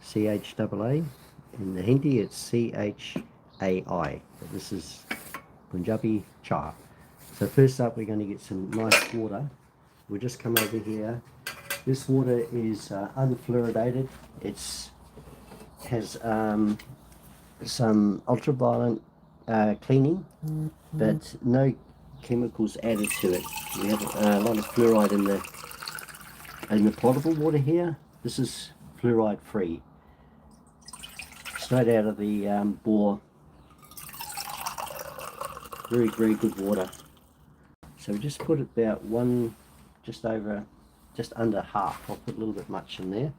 C-H-A-A. In the Hindi it's C-H-A-I. This is Punjabi chaa. So first up we're going to get some nice water. We'll just come over here. This water is unfluoridated. It has some ultraviolet cleaning, but no chemicals added to it. We have a lot of fluoride in the potable water here. This is fluoride free, straight out of the bore. Very good water. So we just put about just under half. I'll put a little bit much in there,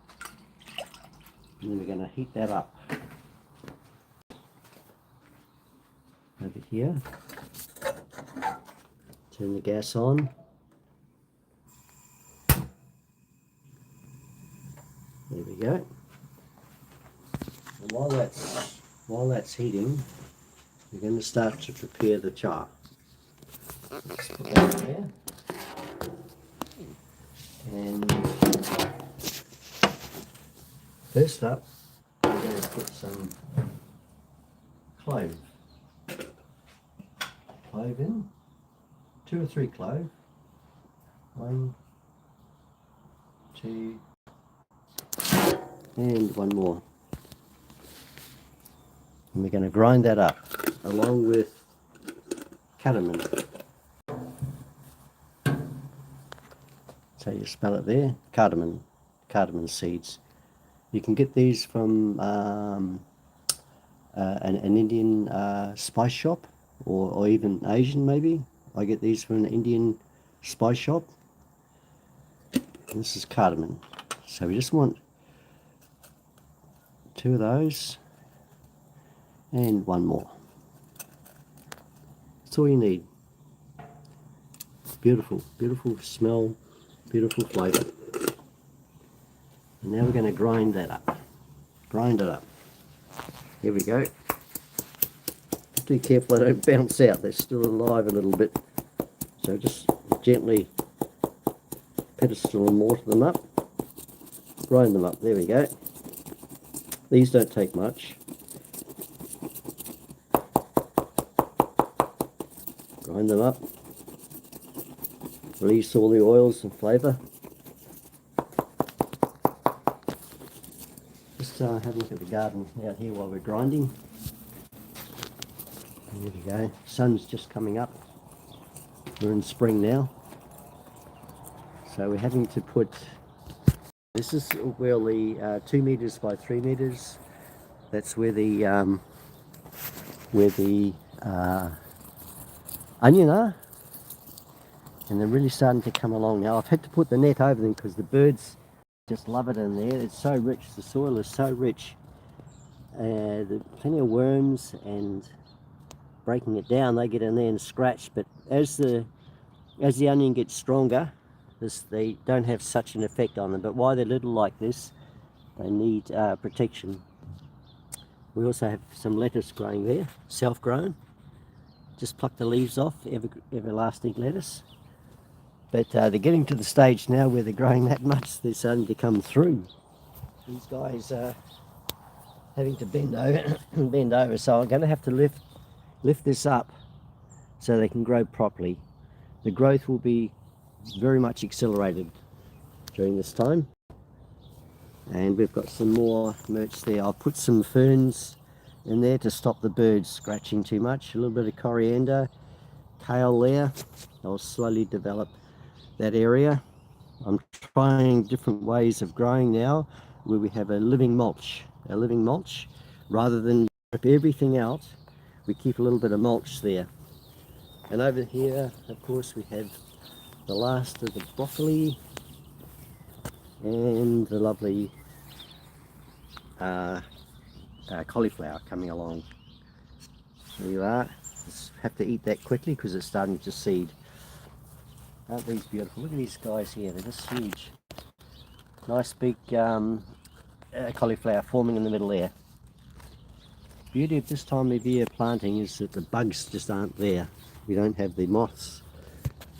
and then we're going to heat that up over here. Turn the gas on. There we go. And while that's heating, we're going to start to prepare the chaa. Let's put that there. And first up, we're going to put some clove in. 2 or 3 clove. 1, 2, and 1 more. And we're going to grind that up along with cardamom. So you smell it there, cardamom seeds. You can get these from an Indian spice shop, or even Asian maybe. I get these from an Indian spice shop. And this is cardamom. So we just want 2 of those and 1 more. That's all you need. Beautiful smell, beautiful flavour. And now we're going to grind that up. Grind it up. Here we go. Be careful they don't bounce out. They're still alive a little bit. So just gently pedestal and mortar them up. Grind them up. There we go. These don't take much. Grind them up. Release all the oils and flavour. Just have a look at the garden out here while we're grinding. There we go. Sun's just coming up. We're in spring now. So we're having to put, this is where the 2 meters by 3 meters. That's where the onion are. And they're really starting to come along now. I've had to put the net over them because the birds just love it in there. It's so rich. The soil is so rich. There's plenty of worms, and breaking it down, they get in there and scratch. But as the onion gets stronger, they don't have such an effect on them. But while they're little like this, they need protection. We also have some lettuce growing there, self-grown. Just pluck the leaves off, everlasting lettuce. But they're getting to the stage now where they're growing that much, they're starting to come through. These guys are having to bend over, so I'm going to have to lift this up so they can grow properly. The growth will be very much accelerated during this time. And we've got some more merch there. I'll put some ferns in there to stop the birds scratching too much. A little bit of coriander, kale there. I'll slowly develop that area. I'm trying different ways of growing now, where we have a living mulch. Rather than rip everything out, we keep a little bit of mulch there. And over here, of course, we have the last of the broccoli and the lovely cauliflower coming along. There you are. Just have to eat that quickly because it's starting to seed. Aren't these beautiful? Look at these guys here. They're just huge. Nice big cauliflower forming in the middle there. Beauty of this time of year planting is that the bugs just aren't there. We don't have the moths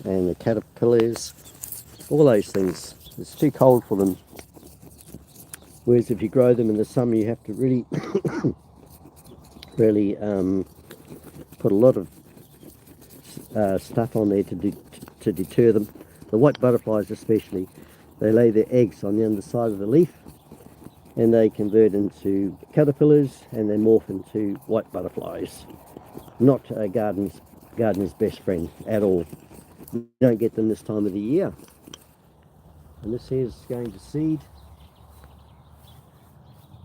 and the caterpillars, all those things. It's too cold for them. Whereas if you grow them in the summer, you have to really, really put a lot of stuff on there to deter them. The white butterflies especially, they lay their eggs on the underside of the leaf, and they convert into caterpillars, and they morph into white butterflies. Not a gardener's best friend at all. You don't get them this time of the year. And this here's going to seed.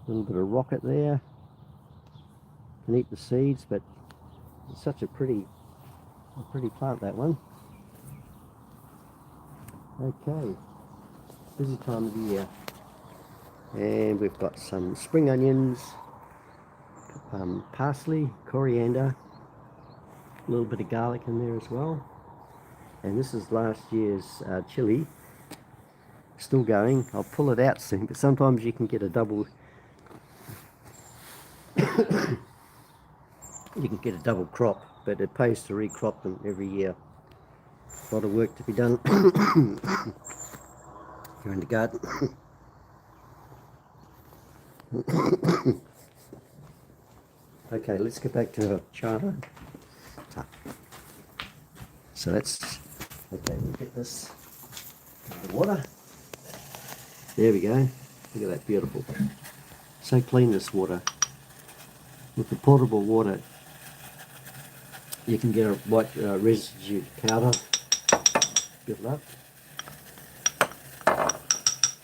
A little bit of rocket there. Can eat the seeds, but it's such a pretty plant, that one. Okay, busy time of the year. And we've got some spring onions, parsley, coriander, a little bit of garlic in there as well. And this is last year's chili, still going. I'll pull it out soon, but sometimes you can get a double crop, but it pays to recrop them every year. A lot of work to be done here in the garden. Okay, let's get back to our chaa. So that's okay. We'll get this in the water. There we go. Look at that, beautiful. So clean, this water. With the potable water, you can get a white residue powder built up.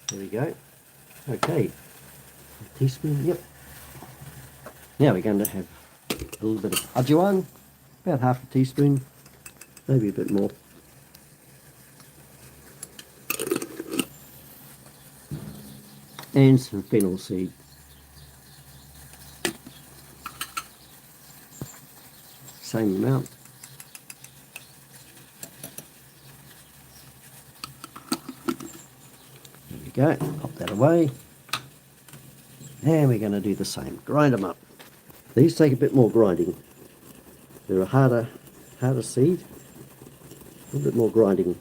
There we go. Okay, a teaspoon. Yep. Now we're going to have a little bit of ajwain, about half a teaspoon, maybe a bit more. And some fennel seed. Same amount. There we go, pop that away. And we're going to do the same, grind them up. These take a bit more grinding. They're a harder seed, a little bit more grinding.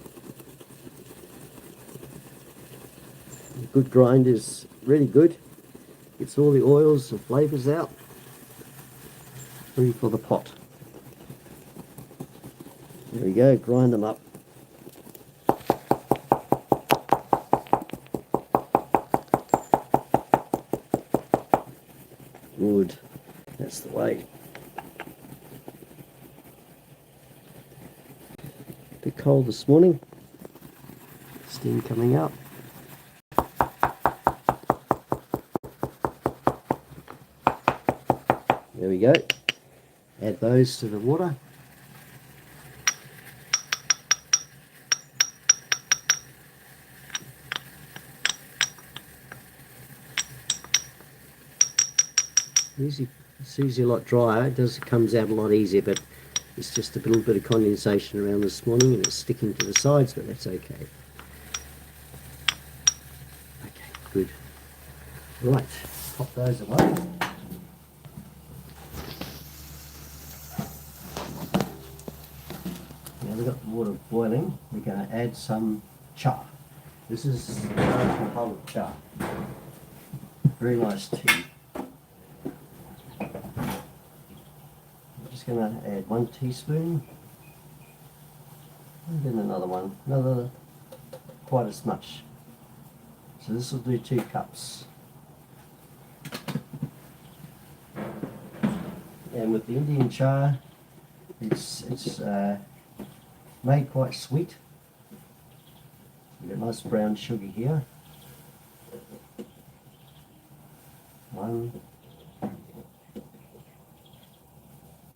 A good grind is really good. Gets all the oils and flavours out. Ready for the pot. There we go, grind them up. Good, that's the way. Bit cold this morning, steam coming up. There we go, add those to the water. It's usually a lot drier. It comes out a lot easier, but it's just a little bit of condensation around this morning and it's sticking to the sides, but that's okay. Okay, good. Right, pop those away. Now we've got the water boiling. We're going to add some chaa. This is whole chaa. Very nice tea. Just going to add 1 teaspoon and then another one, quite as much. So this will do 2 cups. And with the Indian chaa, it's made quite sweet. You've got nice brown sugar here. 1,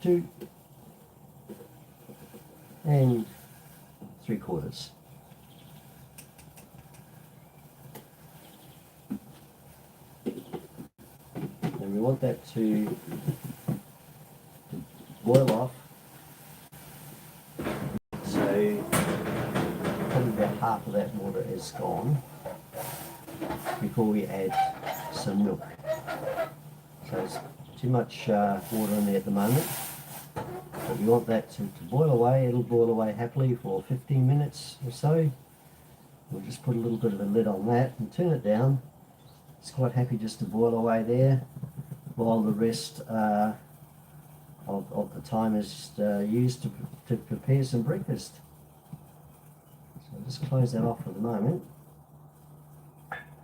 2 and 3/4. And we want that to boil off. So probably about half of that water is gone before we add some milk. So it's too much water in there at the moment. But we want that to boil away. It'll boil away happily for 15 minutes or so. We'll just put a little bit of a lid on that and turn it down It's quite happy just to boil away there while the rest of the time is used to prepare some breakfast. So I'll just close that off for the moment.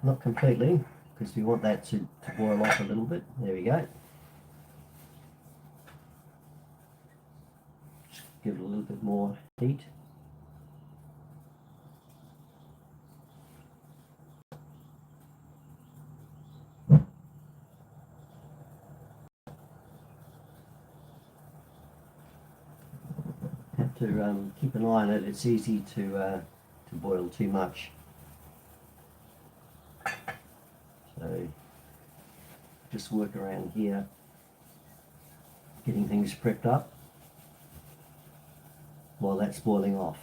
Not completely, because we want that to boil off a little bit. There we go. Just give it a little bit more heat. Have to keep an eye on it. It's easy to boil too much. So just work around here, getting things prepped up while that's boiling off.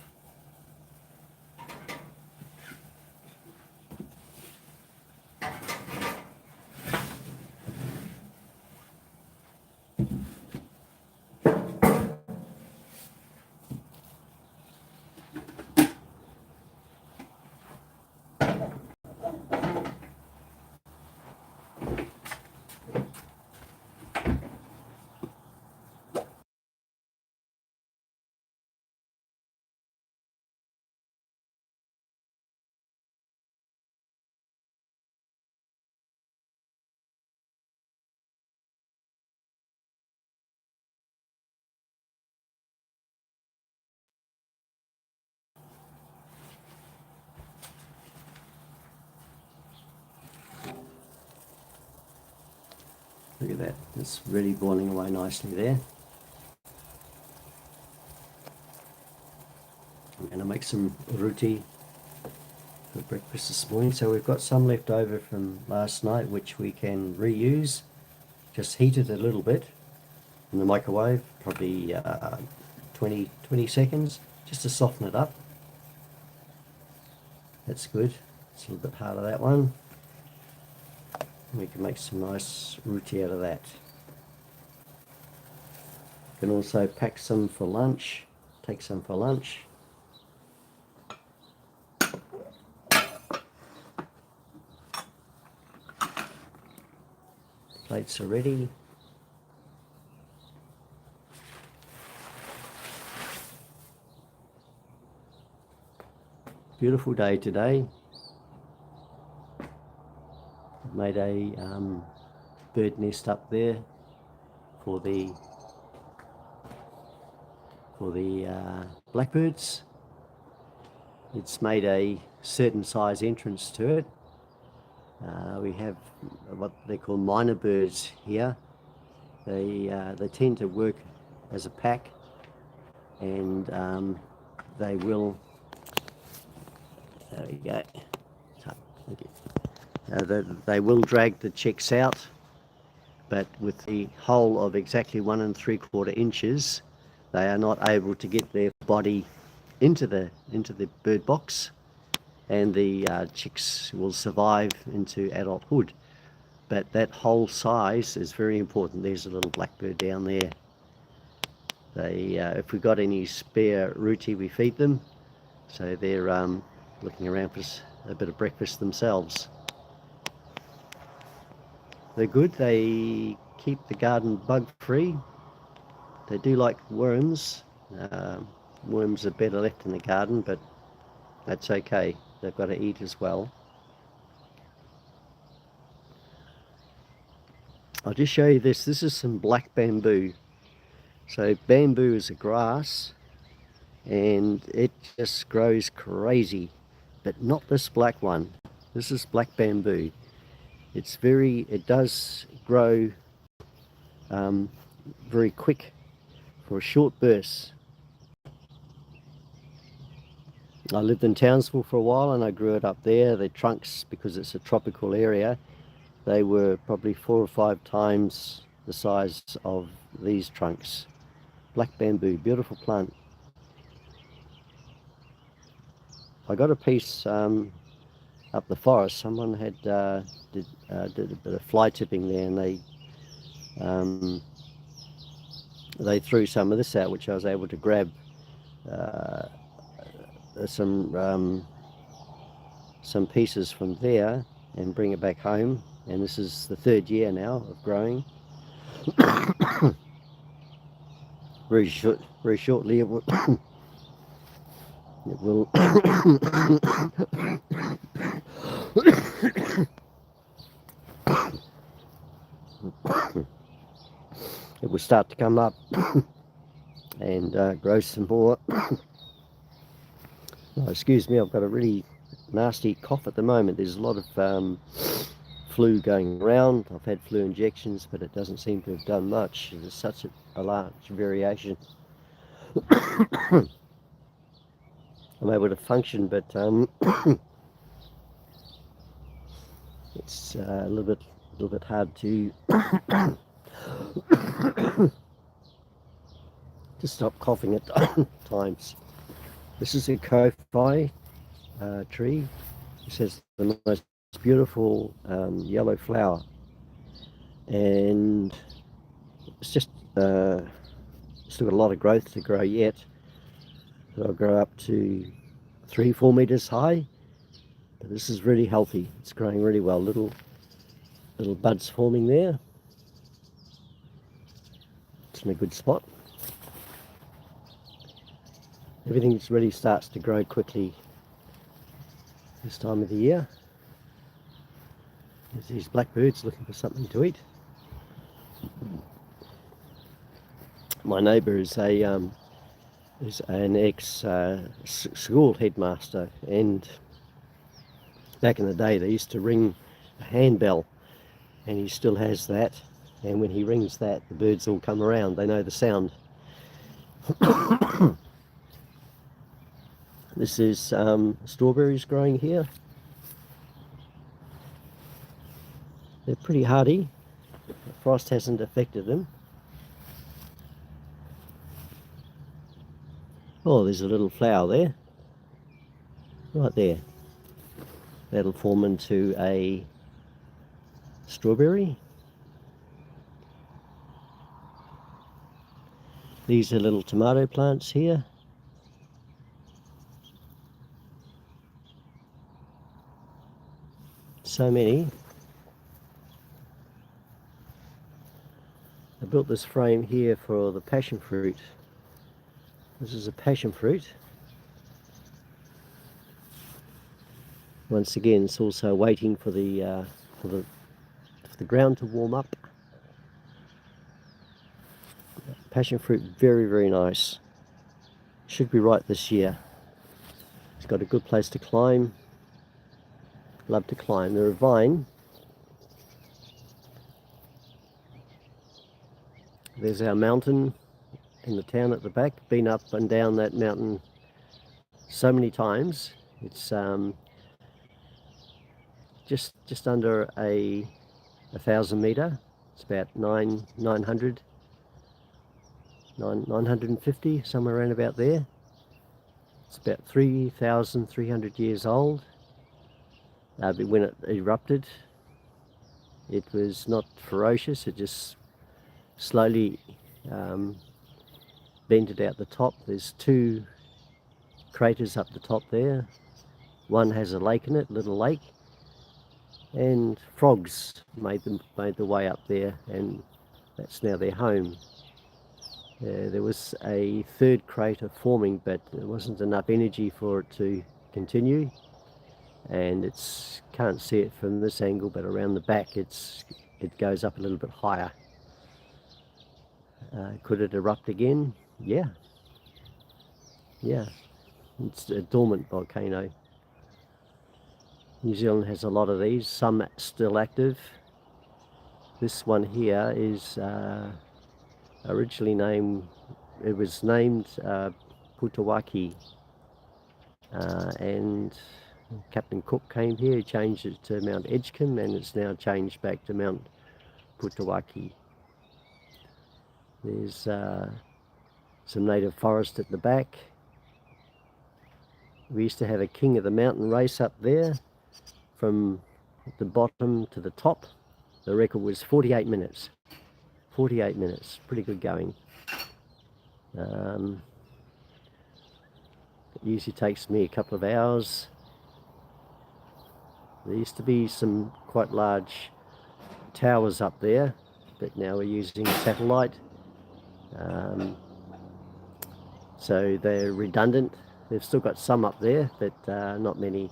Look at that, it's really boiling away nicely there. I'm going to make some roti for breakfast this morning. So we've got some left over from last night which we can reuse. Just heat it a little bit in the microwave, probably 20 seconds, just to soften it up. That's good. It's a little bit harder, that one. We can make some nice roti out of that. You can also pack some for lunch, take some for lunch. Plates are ready. Beautiful day today. Made a bird nest up there for the blackbirds. It's made a certain size entrance to it. We have what they call minor birds here. They tend to work as a pack, and they will. There we go. They will drag the chicks out, but with the hole of exactly 1 3/4 inches, they are not able to get their body into the bird box, and the chicks will survive into adulthood. But that hole size is very important. There's a little blackbird down there. They, if we got any spare roti, we feed them, so they're looking around for a bit of breakfast themselves. They're good. They keep the garden bug free. They do like worms. Worms are better left in the garden, but that's okay. They've got to eat as well. I'll just show you this. This is some black bamboo. So bamboo is a grass, and it just grows crazy, but not this black one. This is black bamboo. It does grow very quick for a short burst. I lived in Townsville for a while and I grew it up there. The trunks, because it's a tropical area, they were probably 4 or 5 times the size of these trunks. Black bamboo, beautiful plant. I got a piece up the forest. Someone had did a bit of fly tipping there, and they threw some of this out, which I was able to grab some pieces from there and bring it back home. And this is the 3rd year now of growing. Very shortly it will it will it will start to come up and grow some more. Oh, excuse me, I've got a really nasty cough at the moment. There's a lot of flu going around. I've had flu injections, but it doesn't seem to have done much. There's such a large variation. I'm able to function, but it's a little bit hard to to stop coughing at times. This is a kofi tree. This has the most beautiful yellow flower, and it's just still got a lot of growth to grow yet. It'll grow up to 3-4 meters high, but this is really healthy. It's growing really well. Little buds forming there. It's in a good spot. Everything really starts to grow quickly this time of the year. There's these blackbirds looking for something to eat. My neighbour is an ex school headmaster, and back in the day they used to ring a handbell, and he still has that. And when he rings that, the birds all come around. They know the sound. This is strawberries growing here. They're pretty hardy. The frost hasn't affected them. Oh, there's a little flower there. Right there. That'll form into a strawberry. These are little tomato plants here. So many. I built this frame here for the passion fruit. This is a passion fruit. Once again, it's also waiting for the ground to warm up. Passion fruit, very nice. Should be right this year. It's got a good place to climb. Love to climb. They're a vine. There's our mountain in the town at the back. Been up and down that mountain so many times. It's just under a 1,000 meter. It's about 950, somewhere around about there. It's about 3,300 years old. But when it erupted, it was not ferocious. It just slowly vented out the top. There's 2 craters up the top there. One has a lake in it, little lake, and frogs made the way up there, and that's now their home. There was a 3rd crater forming, but there wasn't enough energy for it to continue, and can't see it from this angle, but around the back it goes up a little bit higher. Could it erupt again? Yeah. It's a dormant volcano. New Zealand has a lot of these, some still active. This one here is originally named Putawaki, and Captain Cook came here. He changed it to Mount Edgecombe, and it's now changed back to Mount Putawaki. There's some native forest at the back. We used to have a king of the mountain race up there, from the bottom to the top. The record was 48 minutes. 48 minutes, pretty good going. It usually takes me a couple of hours. There used to be some quite large towers up there, but now we're using satellite. So they're redundant. They've still got some up there, but not many.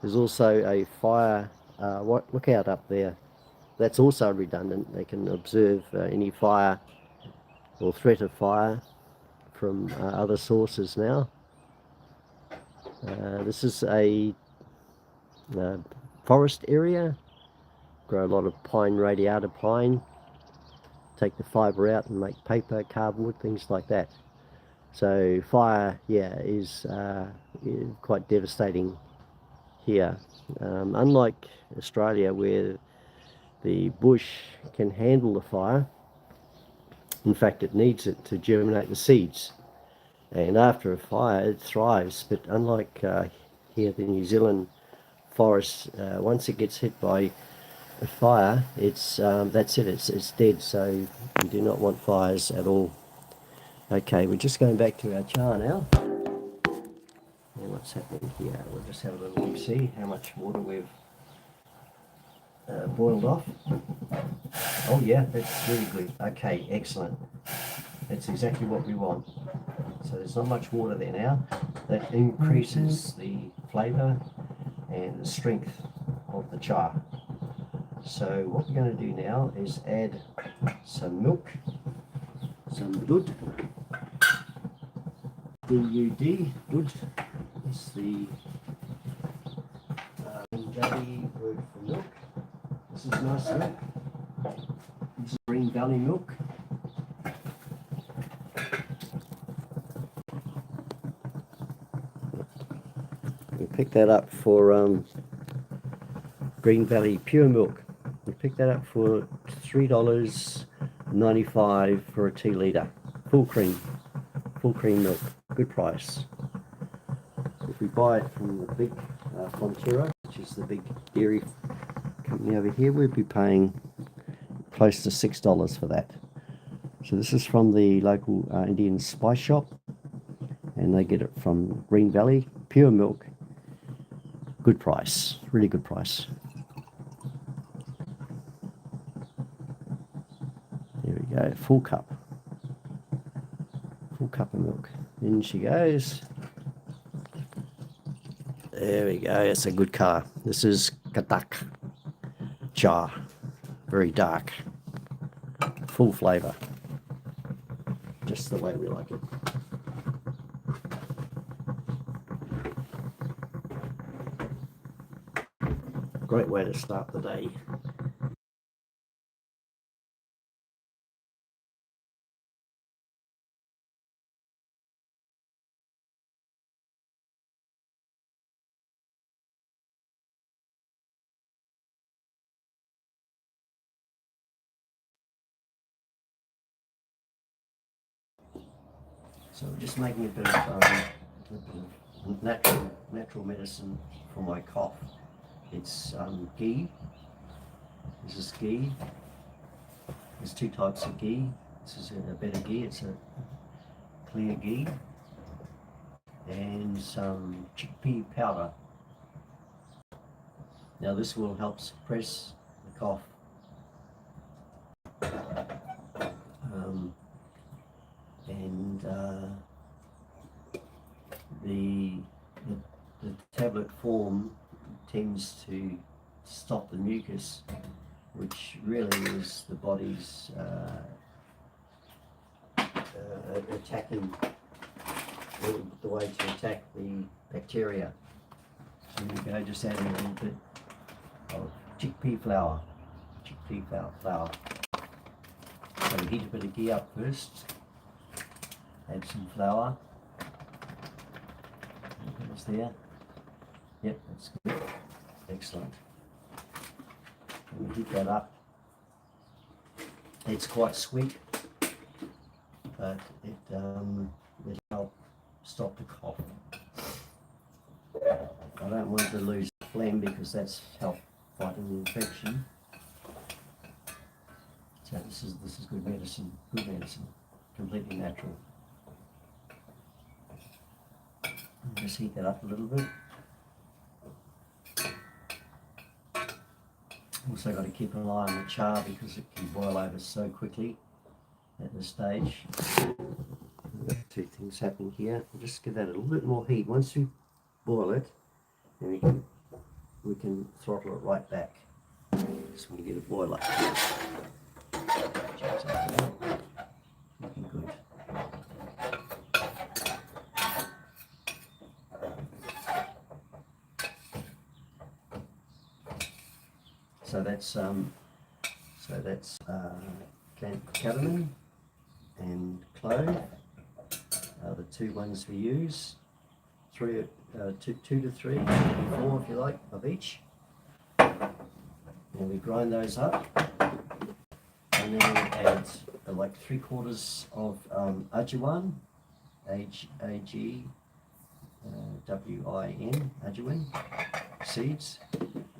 There's also a fire lookout up there. That's also redundant. They can observe any fire or threat of fire from other sources now. This is a forest area. Grow a lot of pine, radiata pine. Take the fibre out and make paper, cardboard, things like that. So fire, yeah, is quite devastating here. Unlike Australia, where the bush can handle the fire, in fact it needs it to germinate the seeds, and after a fire it thrives. But unlike here, the New Zealand forest, once it gets hit by a fire, it's that's it, it's dead. So we do not want fires at all. Okay, we're just going back to our chaa now. And what's happening here? We'll just have a little look, see how much water we've boiled off. Oh yeah, that's really good. Okay, excellent. That's exactly what we want. So there's not much water there now. That increases the flavour and the strength of the chaa. So what we're going to do now is add some milk, some dud. D-U-D, dud. It's the Punjabi word for milk. This is nice milk. This is Green Valley milk. We pick that up for Green Valley pure milk. We pick that up for $3.95 for a 2 litre. Full cream milk. Good price. If we buy it from the big Fonterra, which is the big dairy company over here, we'd be paying close to $6 for that. So this is from the local Indian spice shop, and they get it from Green Valley, pure milk, good price, really good price. There we go, full cup of milk. In she goes. There we go, it's a good car. This is Katak chaa, very dark, full flavour, just the way we like it. Great way to start the day. So we're just making a bit of natural medicine for my cough. It's ghee. This is ghee. There's two types of ghee. This is a better ghee. It's a clear ghee. And some chickpea powder. Now this will help suppress the cough. The tablet form tends to stop the mucus, which really is the body's attacking the way to attack the bacteria. So here we go, just adding a little bit of chickpea flour. So heat a bit of ghee up first. Add some flour. It's there. Yep, that's good. Excellent. And we heat that up. It's quite sweet, but it will help stop the cough. I don't want to lose phlegm because that's help fighting the infection. So this is good medicine, completely natural. Just heat that up a little bit. also got to keep an eye on the char because it can boil over so quickly at this stage. We've got two things happening here. We'll just give that a little bit more heat. Once we boil it, then we can throttle it right back. Just want to get a boil up here. Looking good. So that's cardamom and clove are the two ones we use. Two to three, 4 if you like, of each. And we grind those up, and then we add like 3/4 of ajuwan, AGWIN, ajuwan seeds,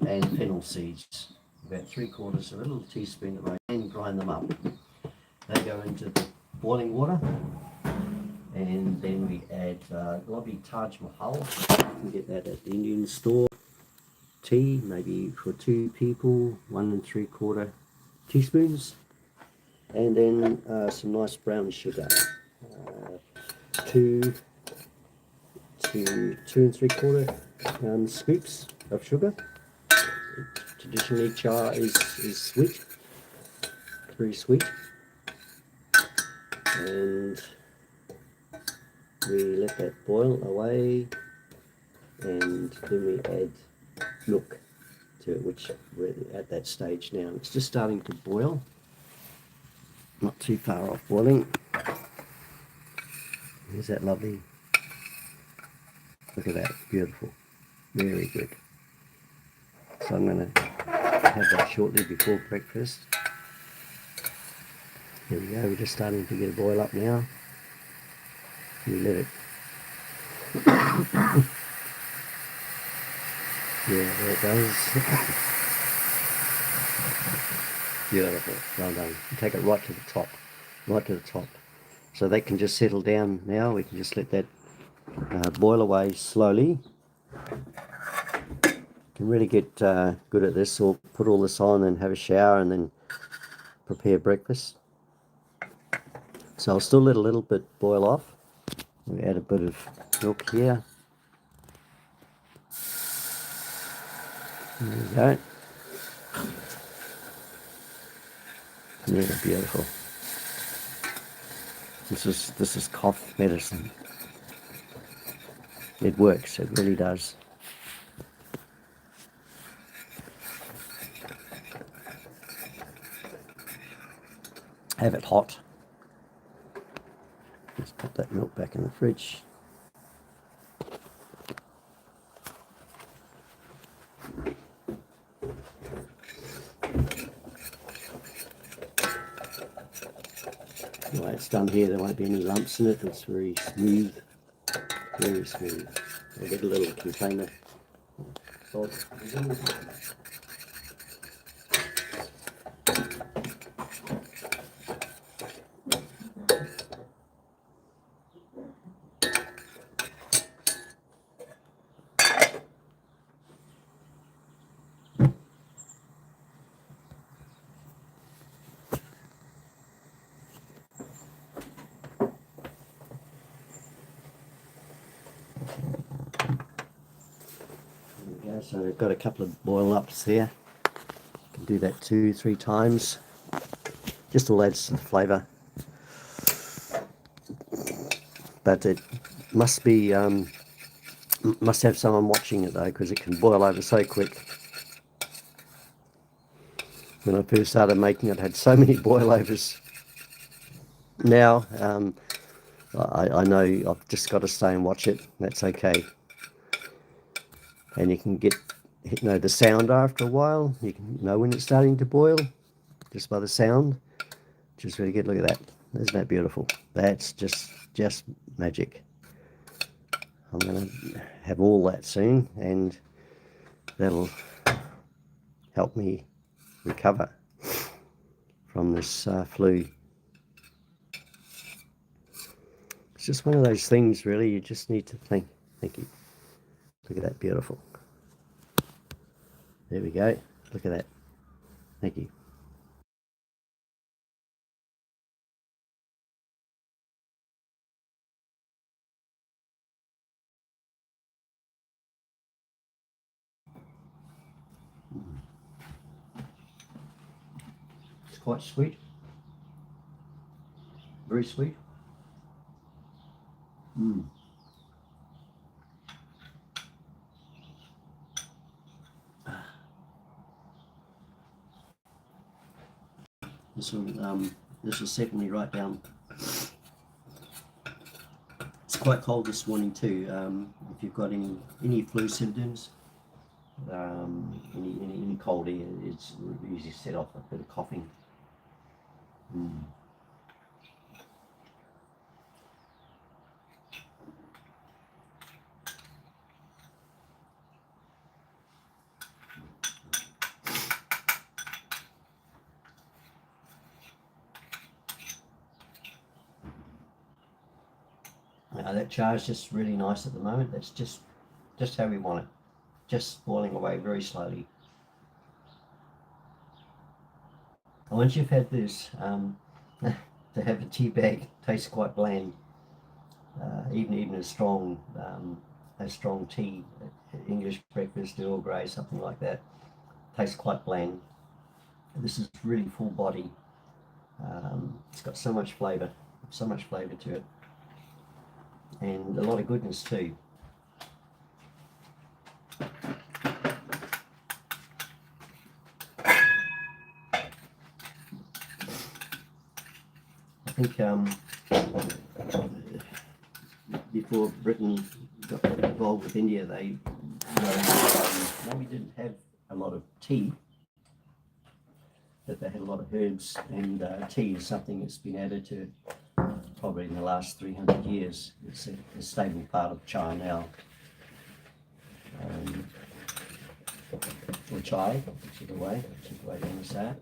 and fennel seeds. About 3/4, a little teaspoon of those, and grind them up. They go into the boiling water, and then we add lovely Taj Mahal. You can get that at the Indian store. Tea, maybe for 2 people, 1 3/4 teaspoons, and then some nice brown sugar, 2 3/4 scoops of sugar. Traditionally, chaa is sweet, very sweet, and we let that boil away, and then we add milk to it, which we're at that stage now. It's just starting to boil, not too far off boiling. Is that lovely? Look at that, beautiful, very good. So I'm going to have that shortly before breakfast. Here we go, we're just starting to get a boil up now. You let it. Yeah, there it goes. Beautiful, well done. You take it right to the top, right to the top. So that can just settle down now. We can just let that boil away slowly. Can really get good at this, or put all this on and have a shower and then prepare breakfast. So I'll still let a little bit boil off. We add a bit of milk here. There we go. Yeah, beautiful. This is cough medicine. It works, it really does. Have it hot. Let's put that milk back in the fridge. The way it's done here, there won't be any lumps in it. It's very smooth, very smooth. I'll get a little container. So I've got a couple of boil ups there. You can do that 2-3 times. Just all adds to the flavour. But it must be must have someone watching it though, because it can boil over so quick. When I first started making it, I had so many boilovers. Now I know I've just got to stay and watch it. That's okay. And you can get, the sound after a while. You can know when it's starting to boil just by the sound. Just really good. Look at that. Isn't that beautiful? That's just magic. I'm going to have all that soon, and that'll help me recover from this flu. It's just one of those things, really. You just need to think. Thank you. Look at that, beautiful. There we go. Look at that. Thank you. It's quite sweet, very sweet. Mm. This will set me right down. It's quite cold this morning too. If you've got any flu symptoms, any cold air, it's usually set off a bit of coughing. Mm. That chaa is just really nice at the moment. That's just how we want it. Just boiling away very slowly. And once you've had this, to have a tea bag tastes quite bland. Even a strong tea, English breakfast, Earl Grey, something like that, tastes quite bland. This is really full body. It's got so much flavour to it, and a lot of goodness too. I think before Britain got involved with India, they maybe didn't have a lot of tea, but they had a lot of herbs, and tea is something that's been added to probably in the last 300 years. It's a stable part of chaa now. Or chai, whichever way you want to say it.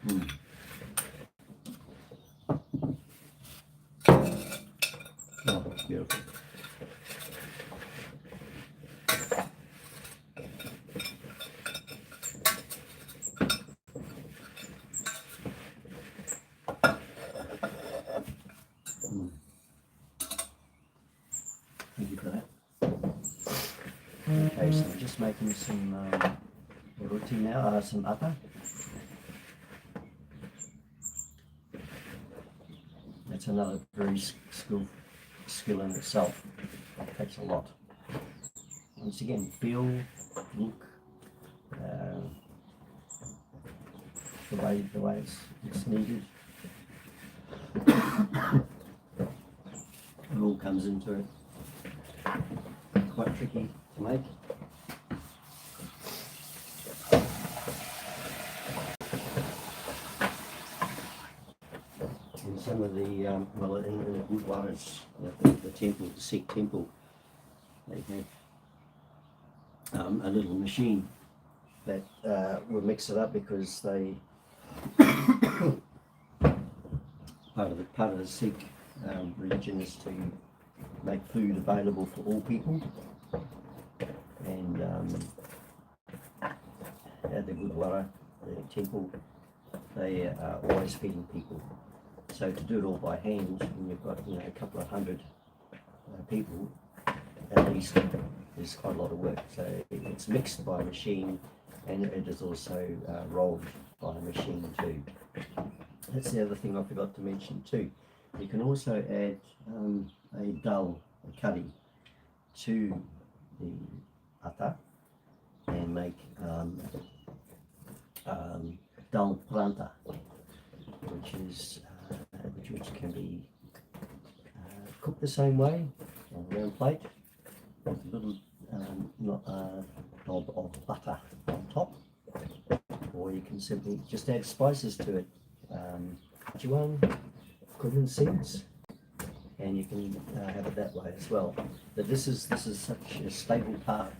Mm. Oh, that's beautiful. Mm. Thank you for that. Okay, so I'm just making some roti now, some atta. That's another very skill in itself. It takes a lot. Once again, feel, look, the way it's needed. It all comes into it. Quite tricky to make. And some of the, well, in the Gurdwaras, the temple, the Sikh temple, they have a little machine that will mix it up, because they part of the Sikh religion is to make food available for all people, and at the Gurdwara, the temple, they are always feeding people. So to do it all by hand, when you've got a couple of hundred people, at least, is quite a lot of work. So it's mixed by a machine, and it is also rolled by a machine too. That's the other thing I forgot to mention too. You can also add a dal, a curry, to the atta and make dal pranta, which can be cooked the same way on a round plate with a little knob of butter on top, or you can simply just add spices to it, juan, cumin seeds, and you can have it that way as well. But this is such a staple part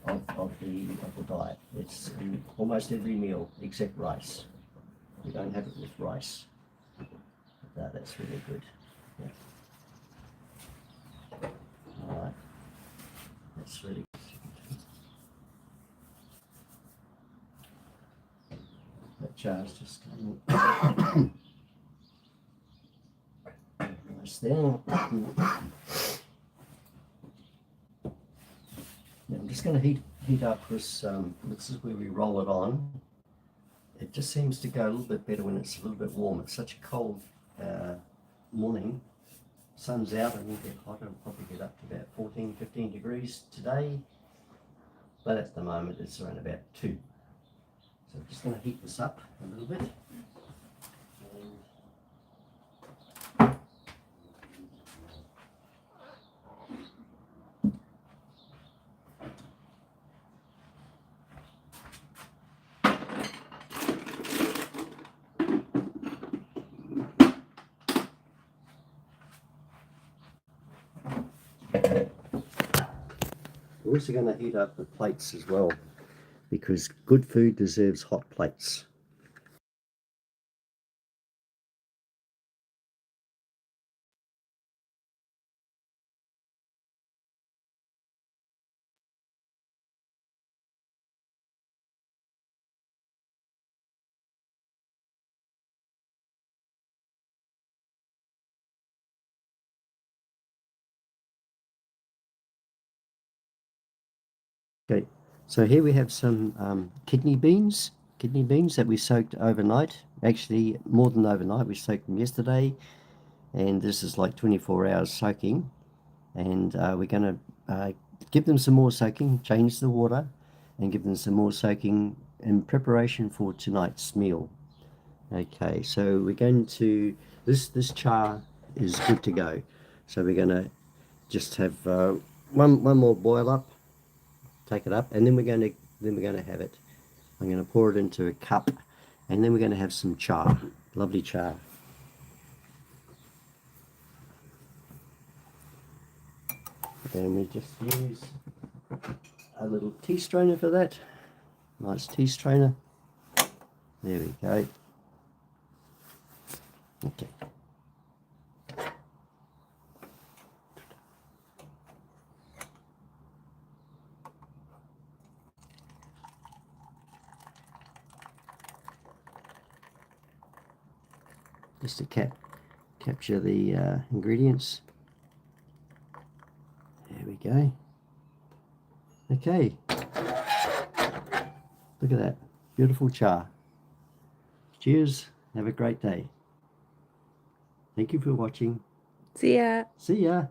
of the diet. It's in almost every meal except rice. We don't have it with rice. But, that's really good. Yeah. All right. That's really good. char's just coming. Nice there. Now I'm just going to heat up this. This is where we roll it on. It just seems to go a little bit better when it's a little bit warm. It's such a cold morning. Sun's out and we'll get hot. It'll probably get up to about 14, 15 degrees today. But at the moment it's around about 2. So I'm just going to heat this up a little bit. We're also going to heat up the plates as well, because good food deserves hot plates. Okay, so here we have some kidney beans that we soaked overnight. Actually, more than overnight, we soaked them yesterday, and this is like 24 hours soaking. And we're going to give them some more soaking, change the water, and give them some more soaking in preparation for tonight's meal. Okay, so we're going to, this chaa is good to go. So we're going to just have one more boil up. Take it up, and then we're going to have it. I'm going to pour it into a cup, and then we're going to have some chaa, lovely chaa. And we just use a little tea strainer for that. Nice tea strainer. There we go. Okay. Just to capture the ingredients. There we go. Okay. Look at that. Beautiful chaa. Cheers. Have a great day. Thank you for watching. See ya. See ya.